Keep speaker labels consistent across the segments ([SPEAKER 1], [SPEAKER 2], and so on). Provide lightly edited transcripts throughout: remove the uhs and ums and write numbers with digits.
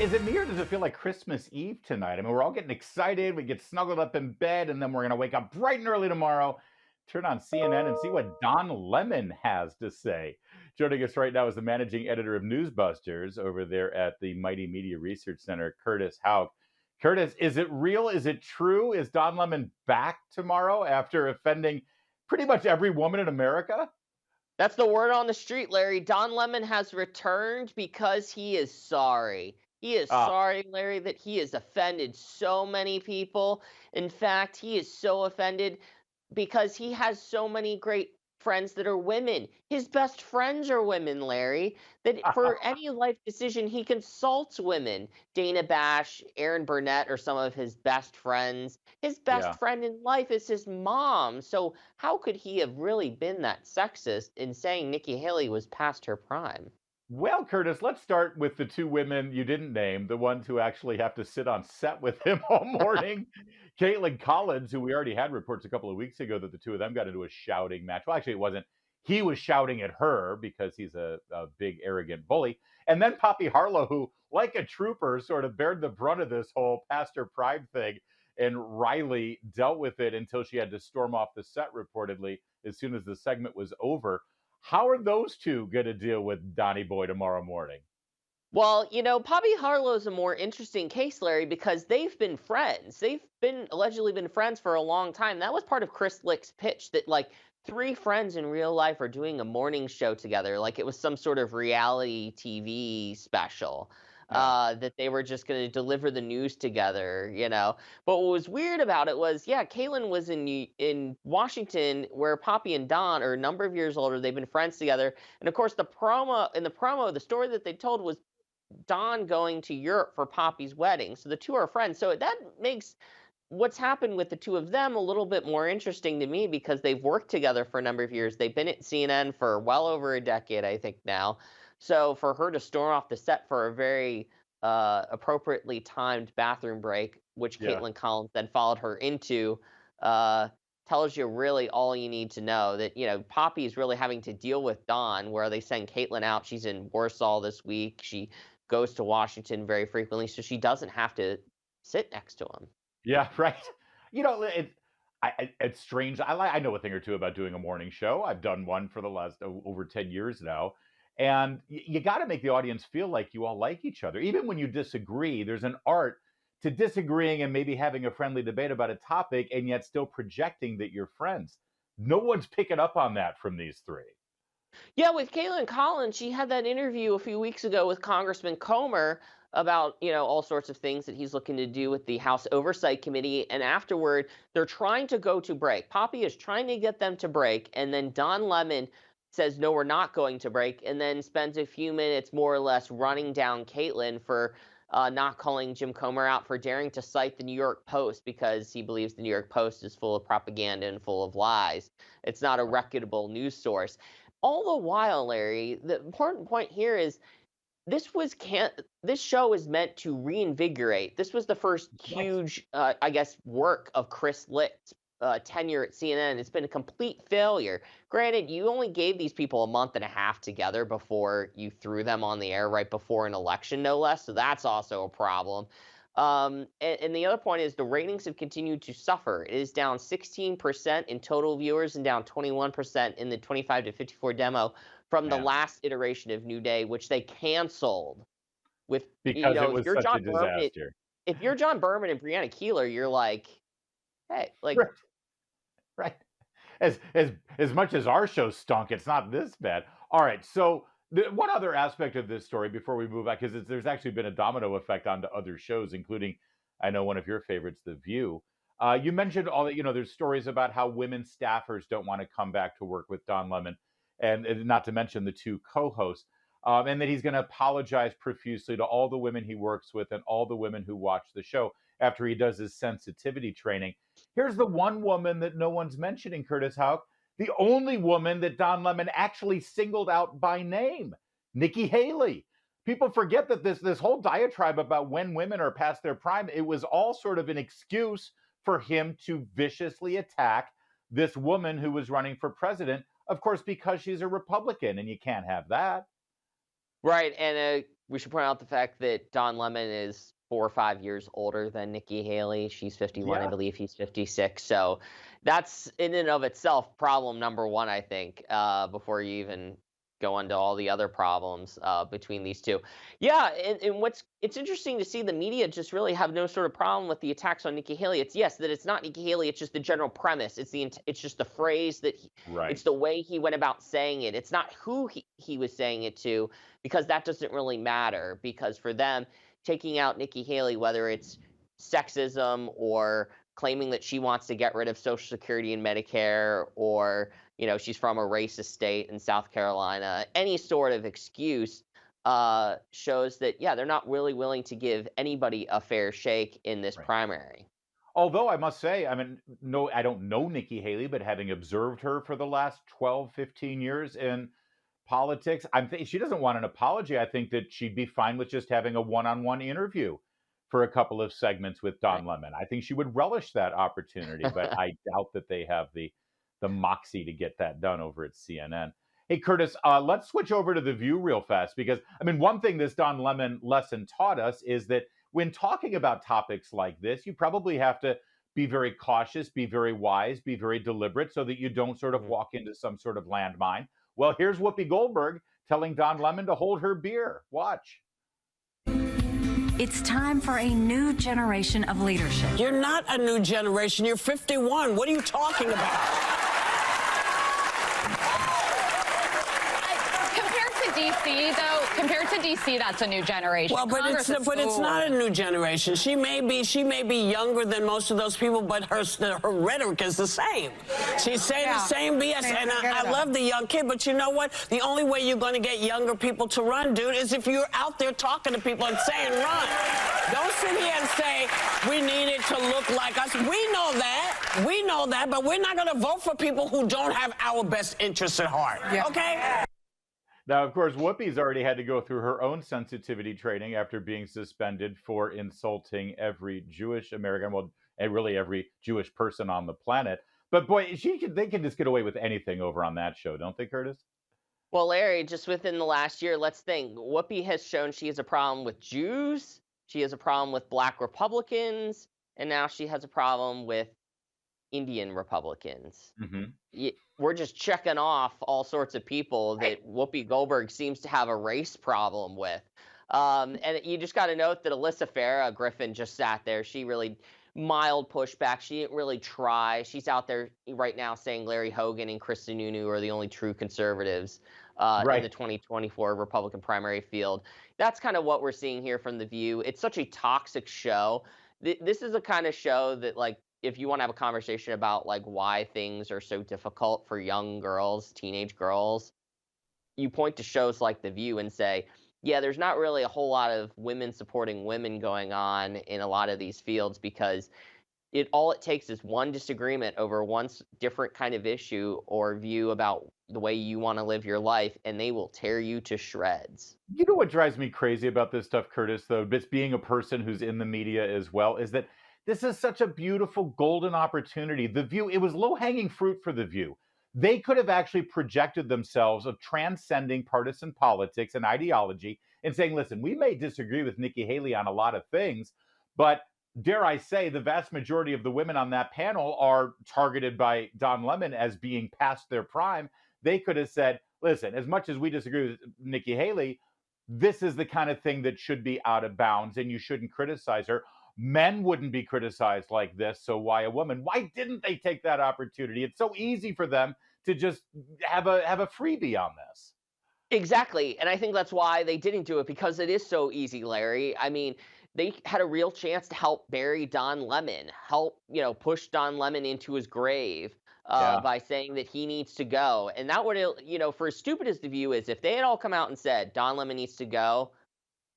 [SPEAKER 1] is it me or does it feel like Christmas Eve tonight? I mean, we're all getting excited. We get snuggled up in bed, and then we're going to wake up bright and early tomorrow, turn on CNN, and see what Don Lemon has to say. Joining us right now is the managing editor of Newsbusters over there at the Mighty Media Research Center, Curtis Houck. Curtis, is it real? Is it true? Is Don Lemon back tomorrow after offending pretty much every woman in America?
[SPEAKER 2] That's the word on the street, Larry. Don Lemon has returned because he is sorry. He is
[SPEAKER 1] Ah,
[SPEAKER 2] sorry, Larry, that he has offended so many people. In fact, he is so offended because he has so many great friends that are women. His best friends are women, Larry. That for any life decision, he consults women. Dana Bash, Aaron Burnett are some of his best friends. His best
[SPEAKER 1] yeah.
[SPEAKER 2] friend in life is his mom. So how could he have really been that sexist in saying Nikki Haley was past her prime?
[SPEAKER 1] Well, Curtis, let's start with the two women you didn't name, the ones who actually have to sit on set with him all morning. Caitlin Collins, who we already had reports a couple of weeks ago that the two of them got into a shouting match. Well, actually, it wasn't. He was shouting at her because he's a big, arrogant bully. And then Poppy Harlow, who, like a trooper, sort of bared the brunt of this whole Pastor Pride thing. And Riley dealt with it until she had to storm off the set, reportedly, as soon as the segment was over. How are those two going to deal with Donnie Boy tomorrow morning?
[SPEAKER 2] Well, Poppy Harlow's a more interesting case, Larry, because they've been friends. They've been allegedly been friends for a long time. That was part of Chris Lick's pitch that like three friends in real life are doing a morning show together, like it was some sort of reality TV special.
[SPEAKER 1] Yeah.
[SPEAKER 2] That they were just going to deliver the news together. But what was weird about it was, yeah, Caitlyn was in Washington, where Poppy and Don are a number of years older. They've been friends together, and of course, the story that they told was Don going to Europe for Poppy's wedding. So the two are friends. So that makes what's happened with the two of them a little bit more interesting to me because they've worked together for a number of years. They've been at CNN for well over a decade, I think now. So for her to storm off the set for a very appropriately timed bathroom break, which
[SPEAKER 1] Yeah.
[SPEAKER 2] Caitlin Collins then followed her into, uh, tells you really all you need to know that, Poppy is really having to deal with Dawn, where they send Caitlin out. She's in Warsaw this week. She goes to Washington very frequently, so she doesn't have to sit next to him.
[SPEAKER 1] Yeah, right. It's strange. I know a thing or two about doing a morning show. I've done one for the last over 10 years now. And you got to make the audience feel like you all like each other. Even when you disagree, there's an art to disagreeing and maybe having a friendly debate about a topic and yet still projecting that you're friends. No one's picking up on that from these three.
[SPEAKER 2] Yeah, with Caitlin Collins, she had that interview a few weeks ago with Congressman Comer about, all sorts of things that he's looking to do with the House Oversight Committee. And afterward, they're trying to go to break. Poppy is trying to get them to break. And then Don Lemon says, no, we're not going to break. And then spends a few minutes more or less running down Caitlin for not calling Jim Comer out for daring to cite the New York Post because he believes the New York Post is full of propaganda and full of lies. It's not a reputable news source. All the while, Larry, the important point here is this show is meant to reinvigorate. This was the first
[SPEAKER 1] Right.
[SPEAKER 2] huge, I guess, work of Chris Licht's tenure at CNN. It's been a complete failure. Granted, you only gave these people a month and a half together before you threw them on the air right before an election, no less. So that's also a problem. And the other point is the ratings have continued to suffer. It is down 16% in total viewers and down 21% in the 25 to 54 demo from the
[SPEAKER 1] Man,
[SPEAKER 2] last iteration of New Day, which they canceled. With
[SPEAKER 1] because it
[SPEAKER 2] if
[SPEAKER 1] was
[SPEAKER 2] you're
[SPEAKER 1] such a
[SPEAKER 2] John Berman,
[SPEAKER 1] disaster.
[SPEAKER 2] if you're John Berman and Brianna Keeler, you're like, hey, like,
[SPEAKER 1] Right. Right. As much as our show stunk, it's not this bad. All right. So one other aspect of this story before we move on, because there's actually been a domino effect onto other shows, including I know one of your favorites, The View. You mentioned all that. There's stories about how women staffers don't want to come back to work with Don Lemon, and not to mention the two co-hosts. And that he's going to apologize profusely to all the women he works with and all the women who watch the show after he does his sensitivity training. Here's the one woman that no one's mentioning, Curtis Houck, the only woman that Don Lemon actually singled out by name, Nikki Haley. People forget that this whole diatribe about when women are past their prime, it was all sort of an excuse for him to viciously attack this woman who was running for president, of course, because she's a Republican, and you can't have that.
[SPEAKER 2] right. And we should point out the fact that Don Lemon is 4 or 5 years older than Nikki Haley. She's 51, I
[SPEAKER 1] Yeah,
[SPEAKER 2] believe he's 56. So that's in and of itself problem number one, I think, before you even go into all the other problems between these two. Yeah, and it's interesting to see the media just really have no sort of problem with the attacks on Nikki Haley. It's yes that it's not Nikki Haley, it's just the general premise. It's just the phrase that it's
[SPEAKER 1] right.
[SPEAKER 2] the way he went about saying it. It's not who he was saying it to, because that doesn't really matter. Because for them, taking out Nikki Haley, whether it's sexism or claiming that she wants to get rid of Social Security and Medicare, or she's from a racist state in South Carolina, any sort of excuse shows that yeah, they're not really willing to give anybody a fair shake in this
[SPEAKER 1] Right.
[SPEAKER 2] primary.
[SPEAKER 1] Although I must say, I mean, no, I don't know Nikki Haley, but having observed her for the last 12, 15 years in politics, she doesn't want an apology. I think that she'd be fine with just having a one-on-one interview for a couple of segments with
[SPEAKER 2] Right.
[SPEAKER 1] Don Lemon. I think she would relish that opportunity, but I doubt that they have the moxie to get that done over at CNN. Hey, Curtis, let's switch over to The View real fast because, I mean, one thing this Don Lemon lesson taught us is that when talking about topics like this, you probably have to be very cautious, be very wise, be very deliberate so that you don't sort of
[SPEAKER 2] Mhm.
[SPEAKER 1] walk into some sort of landmine. Well, here's Whoopi Goldberg telling Don Lemon to hold her beer. Watch.
[SPEAKER 3] It's time for a new generation of leadership.
[SPEAKER 4] You're not a new generation. You're 51. What are you talking about?
[SPEAKER 5] Compared to DC, that's a new generation.
[SPEAKER 4] Well, but
[SPEAKER 5] Congress
[SPEAKER 4] it's not a new generation. She may be younger than most of those people, but her rhetoric is the same. She's saying the same BS, and I love the young kid. But you know what? The only way you're going to get younger people to run, dude, is if you're out there talking to people and saying run. Don't sit here and say we need it to look like us. We know that, but we're not going to vote for people who don't have our best interests at heart. Yeah. Okay?
[SPEAKER 1] Now, of course, Whoopi's already had to go through her own sensitivity training after being suspended for insulting every Jewish American, well, and really every Jewish person on the planet. But boy, they can just get away with anything over on that show, don't they, Curtis?
[SPEAKER 2] Well, Larry, just within the last year, let's think. Whoopi has shown she has a problem with Jews, she has a problem with Black Republicans, and now she has a problem with Indian Republicans.
[SPEAKER 1] Hmm.
[SPEAKER 2] We're just checking off all sorts of people
[SPEAKER 1] Right.
[SPEAKER 2] that Whoopi Goldberg seems to have a race problem with. And you just got to note that Alyssa Farah Griffin just sat there. She really mild pushback. She didn't really try. She's out there right now saying Larry Hogan and Krista Nunu are the only true conservatives in the
[SPEAKER 1] Right.
[SPEAKER 2] 2024 Republican primary field. That's kind of what we're seeing here from The View. It's such a toxic show. This is a kind of show that, like, if you want to have a conversation about like why things are so difficult for young girls, teenage girls, you point to shows like The View and say, yeah, there's not really a whole lot of women supporting women going on in a lot of these fields, because it takes is one disagreement over different kind of issue or view about the way you want to live your life, and they will tear you to shreds.
[SPEAKER 1] You know what drives me crazy about this stuff, Curtis, though, just being a person who's in the media as well, is that this is such a beautiful golden opportunity. The View, it was low-hanging fruit for The View. They could have actually projected themselves of transcending partisan politics and ideology and saying, listen, we may disagree with Nikki Haley on a lot of things, but dare I say, the vast majority of the women on that panel are targeted by Don Lemon as being past their prime. They could have said, listen, as much as we disagree with Nikki Haley, this is the kind of thing that should be out of bounds and you shouldn't criticize her. Men wouldn't be criticized like this, so why a woman? Why didn't they take that opportunity? It's so easy for them to just have a freebie on this.
[SPEAKER 2] Exactly, and I think that's why they didn't do it, because it is so easy, Larry. I mean, they had a real chance to help bury Don Lemon, help, push Don Lemon into his grave
[SPEAKER 1] Yeah.
[SPEAKER 2] by saying that he needs to go. And that would, for as stupid as The View is, if they had all come out and said Don Lemon needs to go,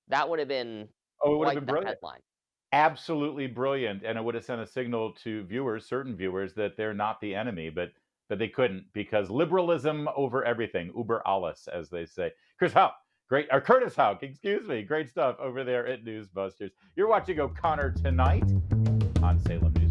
[SPEAKER 2] that would have been
[SPEAKER 1] Oh, it would have
[SPEAKER 2] quite
[SPEAKER 1] been
[SPEAKER 2] the
[SPEAKER 1] brilliant.
[SPEAKER 2] headline.
[SPEAKER 1] Absolutely brilliant, and it would have sent a signal to viewers, certain viewers, that they're not the enemy, but they couldn't because liberalism over everything, uber alles, as they say. Chris Houck, great, or Curtis Houck, excuse me, great stuff over there at Newsbusters. You're watching O'Connor Tonight on Salem News.